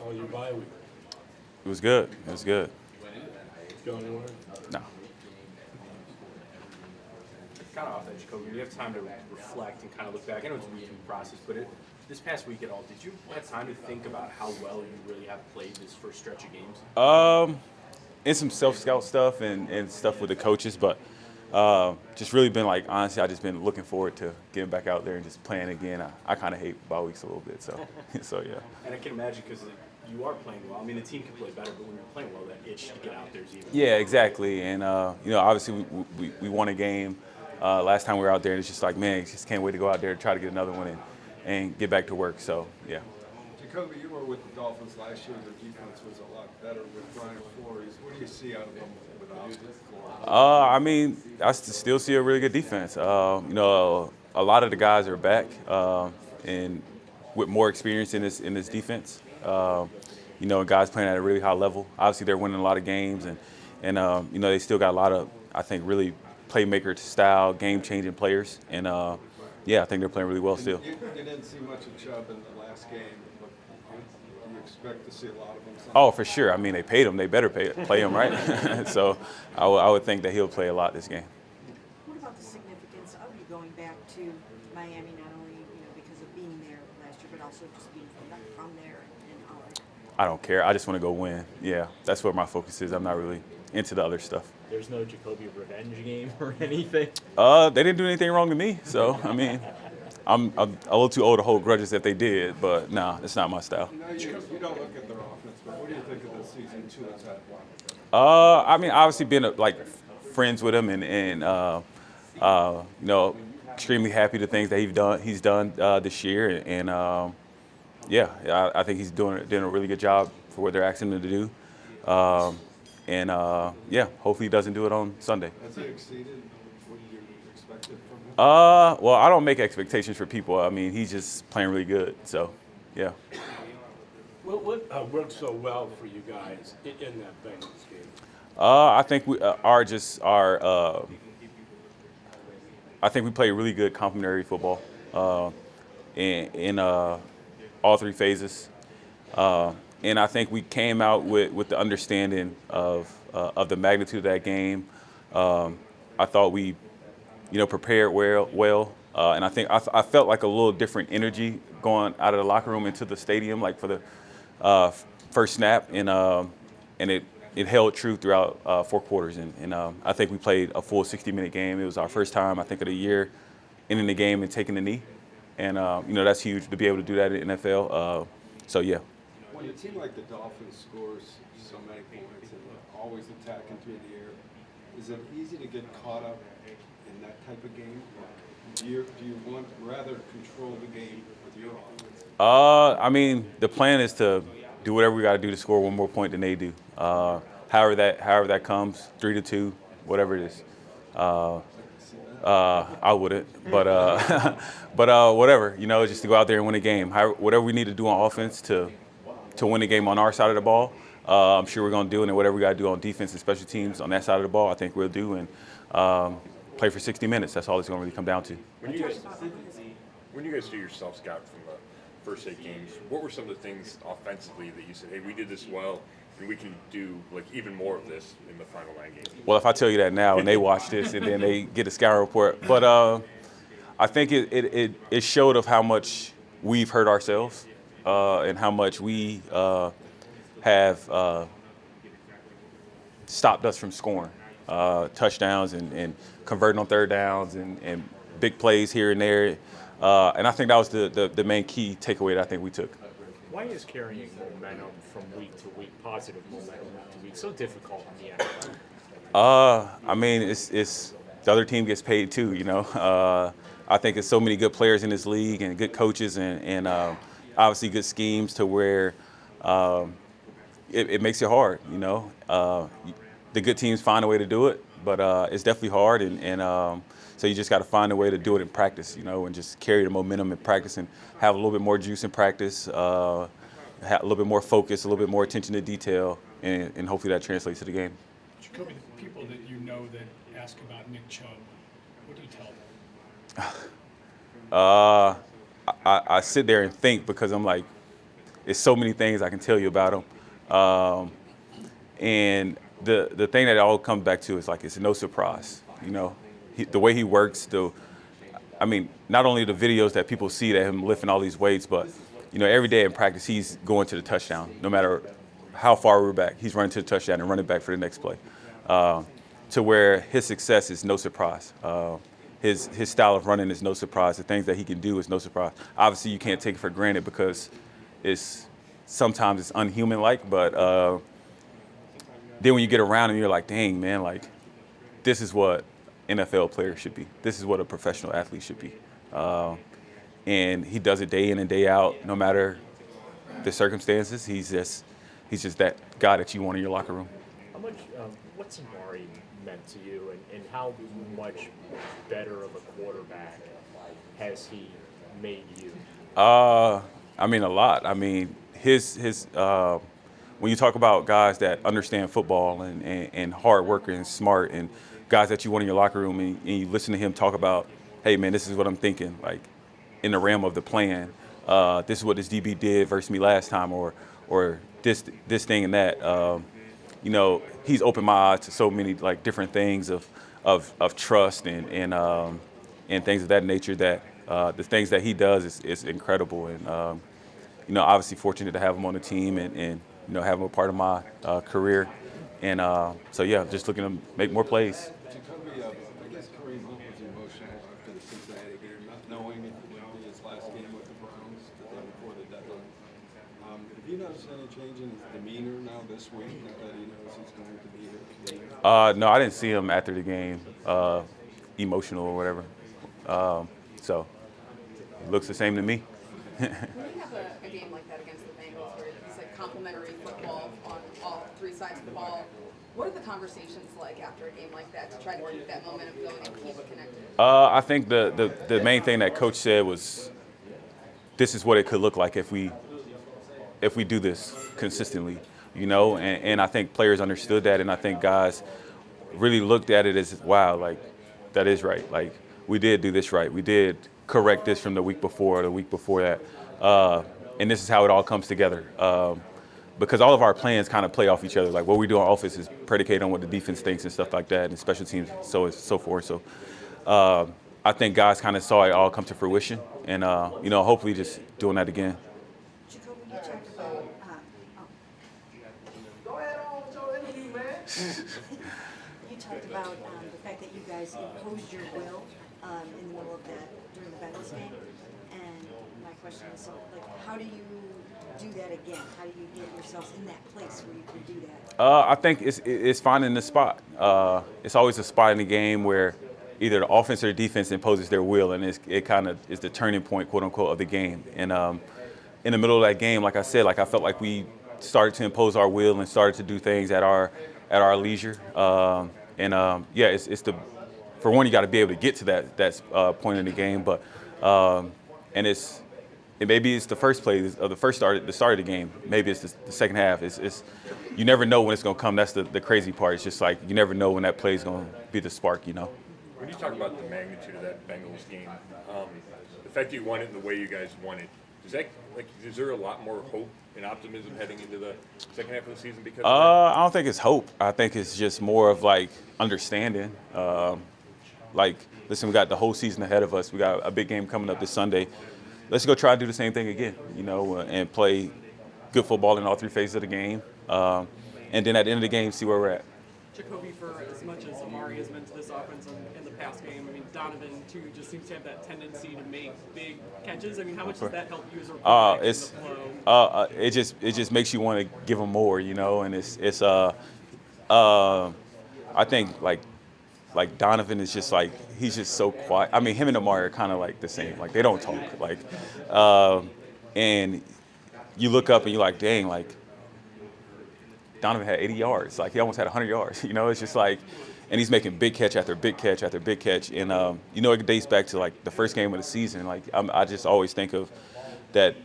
How was your bye week? It was good. It was good. Go anywhere? No. Kind of off that, Jacoby. You have time to reflect and kind of look back. I know it's a weekend process, but this past week at all, did you have time to think about how well you really have played this first stretch of games? And some self-scout stuff and stuff with the coaches, but just really been like, honestly, I just been looking forward to getting back out there and just playing again. I kind of hate bye weeks a little bit, so so yeah. And I can imagine because you are playing well. I mean, the team can play better, but when you're playing well, that itch to get out there is even. Yeah, exactly. And obviously we won a game last time we were out there, and it's just like, man, just can't wait to go out there and try to get another one and get back to work. So yeah. Jacoby, you were with the Dolphins last year. Their defense was a lot better with Brian Flores. What do you see out of them without Flores? I mean, I still see a really good defense. A lot of the guys are back and with more experience in this defense. Guys playing at a really high level. Obviously, they're winning a lot of games, and they still got a lot of, I think, really playmaker style, game-changing players. And I think they're playing really well still. You didn't see much of Chubb in the last game, but do you expect to see a lot of him? Oh, for sure. I mean, they paid him. They better play him, right? So I would think that he'll play a lot this game. What about the significance of you going back to Miami, not only because of being there last year, but also just being from there and all that? I don't care. I just want to go win. Yeah, that's where my focus is. I'm not really into the other stuff. There's no Jacoby revenge game or anything? They didn't do anything wrong to me. So, I mean, I'm a little too old to hold grudges if they did, but nah, it's not my style. You don't look at their offense, but what do you think of the season 2 that's had? I mean, obviously being friends with him and extremely happy the things that he's done this year, and I think he's doing a really good job for what they're asking him to do, hopefully he doesn't do it on Sunday. Has he exceeded what you expected from him? Well, I don't make expectations for people. I mean, he's just playing really good, so yeah. What worked so well for you guys in that Bengals game? I think I think we play really good complementary football in all three phases, and I think we came out with the understanding of the magnitude of that game. I thought we, prepared well, and I think I felt like a little different energy going out of the locker room into the stadium, like for the first snap, and it held true throughout 4 quarters, and I think we played a full 60-minute game. It was our first time, I think, of the year ending the game and taking the knee, and that's huge to be able to do that in the NFL. So yeah. When a team like the Dolphins scores so many points and always attacking through the air, is it easy to get caught up in that type of game? Do you want rather control the game with your offense? I mean, the plan is to do whatever we got to do to score one more point than they do. However that comes, 3-2, whatever it is. I wouldn't, but whatever. Just to go out there and win a game. Whatever we need to do on offense to win the game on our side of the ball, I'm sure we're going to do it. And whatever we got to do on defense and special teams on that side of the ball, I think we'll do. And play for 60 minutes. That's all it's going to really come down to. When you guys do your self-scout from the first 8 games, what were some of the things offensively that you said, hey, we did this well, and we can do even more of this in the final 9 games? Well, if I tell you that now and they watch this and then they get a scout report, but I think it showed of how much we've hurt ourselves and how much we have stopped us from scoring touchdowns and converting on third downs and big plays here and there. And I think that was the main key takeaway that I think we took. Why is carrying momentum from week to week, positive momentum week to week, so difficult in the NFL? I mean, it's the other team gets paid too, I think there's so many good players in this league and good coaches and obviously good schemes to where it makes it hard, The good teams find a way to do it, but it's definitely hard, and so you just got to find a way to do it in practice, and just carry the momentum in practice and have a little bit more juice in practice, have a little bit more focus, a little bit more attention to detail, and hopefully that translates to the game. Jacoby, the people that you know that ask about Nick Chubb, what do you tell them? I sit there and think because I'm like, it's so many things I can tell you about him. And the thing that it all comes back to is like it's no surprise. You know, the way he works, I mean, not only the videos that people see that him lifting all these weights, but you know, every day in practice he's going to the touchdown. No matter how far we're back, he's running to the touchdown and running back for the next play. To where his success is no surprise. His style of running is no surprise. The things that he can do is no surprise. Obviously, you can't take it for granted because sometimes it's unhuman-like. But then when you get around and you're like, dang, man, like this is what NFL players should be. This is what a professional athlete should be. And he does it day in and day out, no matter the circumstances. He's just that guy that you want in your locker room. How much, what's Amari meant to you, and how much better of a quarterback has he made you? I mean, a lot. I mean, when you talk about guys that understand football and hard worker and smart and guys that you want in your locker room and you listen to him talk about, hey, man, this is what I'm thinking, like in the realm of the plan. This is what this DB did versus me last time, or this thing and that. You know, he's opened my eyes to so many like different things of trust and things of that nature that the things that he does is incredible. And you know, obviously fortunate to have him on the team and you know, have him a part of my career. And so yeah, just looking to make more plays. Jacoby, I guess Kareem Hunt was emotional after the Cincinnati game, not knowing it would be his last game with the Browns the day before the deadline. Have you noticed any change in his demeanor now this week, now that he knows he's going to be here? No, I didn't see him after the game, emotional or whatever. So it looks the same to me. When you have a game like that against the Bengals, where it's like complementary football on all three sides of the ball, what are the conversations like after a game like that to try to keep that momentum going and keep it connected? I think the main thing that Coach said was, this is what it could look like if we do this consistently, you know, and I think players understood that, and I think guys really looked at it as, wow, like, that is right. Like, we did do this right. We did correct this from the week before or the week before that. And this is how it all comes together. Because all of our plans kind of play off each other. Like, what we do on offense is predicated on what the defense thinks and stuff like that, and special teams, so forth. So I think guys kind of saw it all come to fruition, and, you know, hopefully just doing that again. Jacoby, you talked about, you talked about the fact that you guys imposed your will in the middle of that during the Bengals game, and my question is, so, like, how do you do that again? How do you get yourselves in that place where you can do that? I think it's finding the spot. It's always a spot in the game where either the offense or the defense imposes their will, and it kind of is the turning point, quote unquote, of the game. And in the middle of that game, like I said, like I felt like we started to impose our will and started to do things at our leisure. Yeah, it's the, for one, you got to be able to get to that point in the game, but maybe it's the first play of the start of the game. Maybe it's the second half. It's you never know when it's going to come. That's the crazy part. It's just like you never know when that play is going to be the spark, you know. When you talk about the magnitude of that Bengals game, the fact that you won it and the way you guys won it, is there a lot more hope and optimism heading into the second half of the season because of that? I don't think it's hope. I think it's just more of like understanding. Like, listen, we got the whole season ahead of us. We got a big game coming up this Sunday. Let's go try to do the same thing again, you know, and play good football in all three phases of the game. And then at the end of the game, see where we're at. Jacoby, for as much as Amari has meant to this offense in the past game, I mean, Donovan, too, just seems to have that tendency to make big catches. I mean, how much does that help you as a quarterback in the flow? It just makes you want to give them more, you know, and I think like Donovan is just like, he's just so quiet. I mean, him and Amari are kind of like the same. Like, they don't talk. Like, and you look up and you're like, dang, like, Donovan had 80 yards. Like, he almost had 100 yards. You know, it's just like, and he's making big catch after big catch after big catch. And, you know, it dates back to, like, the first game of the season. Like, I just always think of that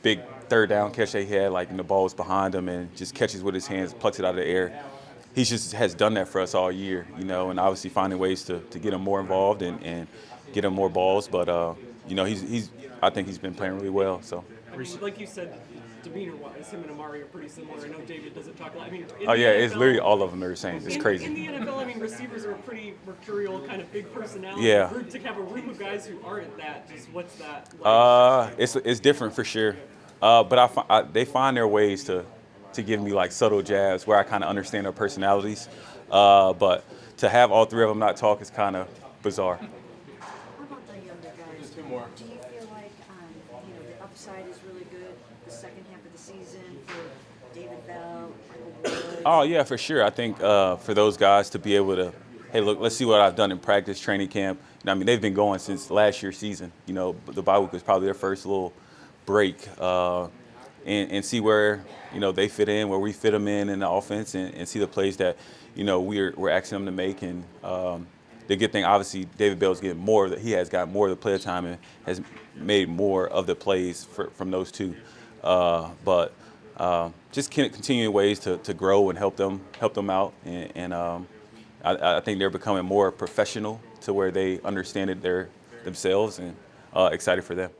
big third down catch they had, like, and the ball was behind him and just catches with his hands, plucks it out of the air. He just has done that for us all year, you know, and obviously finding ways to get him more involved and get him more balls. But, you know, I think he's been playing really well. So, Like you said, demeanor-wise, him and Amari are pretty similar. I know David doesn't talk a lot. I mean, Oh yeah, it's literally all of them are the same. It's crazy. In the NFL, I mean, receivers are a pretty mercurial, kind of big personality. Yeah. To have a room of guys who aren't that, just what's that like? It's different for sure, but they find their ways to give me like subtle jabs where I kind of understand their personalities. But to have all three of them not talk is kind of bizarre. How about the younger guys? Do you feel like the upside is really good the second half of the season for David Bell, Michael Woods? Oh yeah, for sure. I think for those guys to be able to, hey, look, let's see what I've done in practice, training camp. I mean, they've been going since last year's season. You know, the bye week was probably their first little break, and see where they fit in, where we fit them in the offense, and see the plays that we're asking them to make. And the good thing, obviously, David Bell's getting more. He has got more of the player time and has made more of the plays from those two. But just continuing ways to grow and help them out, and I think they're becoming more professional to where they understand it themselves, and excited for them.